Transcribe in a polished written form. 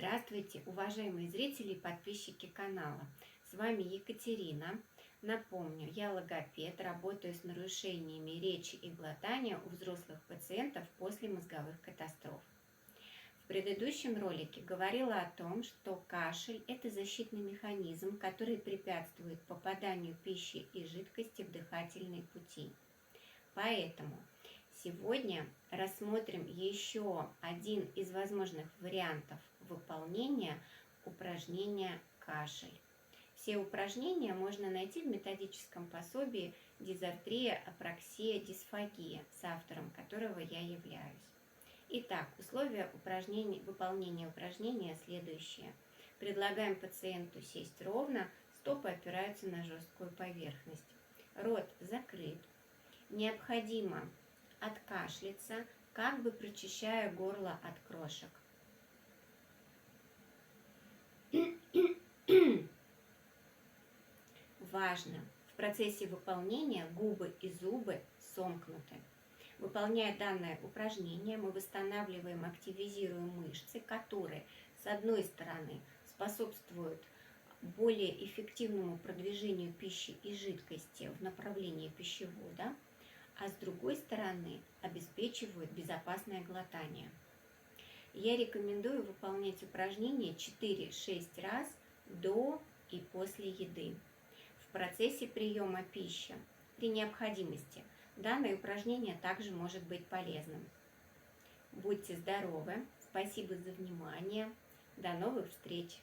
Здравствуйте, уважаемые зрители и подписчики канала. С вами Екатерина. Напомню, я логопед, работаю с нарушениями речи и глотания у взрослых пациентов после мозговых катастроф. В предыдущем ролике говорила о том, что кашель – это защитный механизм, который препятствует попаданию пищи и жидкости в дыхательные пути. Поэтому сегодня рассмотрим еще один из возможных вариантов выполнения упражнения «Кашель». Все упражнения можно найти в методическом пособии «Дизартрия, апраксия, дисфагия», с автором которого я являюсь. Итак, условия выполнения упражнения следующие. Предлагаем пациенту сесть ровно, стопы опираются на жесткую поверхность. Рот закрыт. Необходимо откашляться, как бы прочищая горло от крошек. Важно! В процессе выполнения губы и зубы сомкнуты. Выполняя данное упражнение, мы восстанавливаем, активизируем мышцы, которые, с одной стороны, способствуют более эффективному продвижению пищи и жидкости в направлении пищевода, а с другой стороны обеспечивают безопасное глотание. Я рекомендую выполнять упражнение 4-6 раз до и после еды. В процессе приема пищи при необходимости данное упражнение также может быть полезным. Будьте здоровы! Спасибо за внимание! До новых встреч!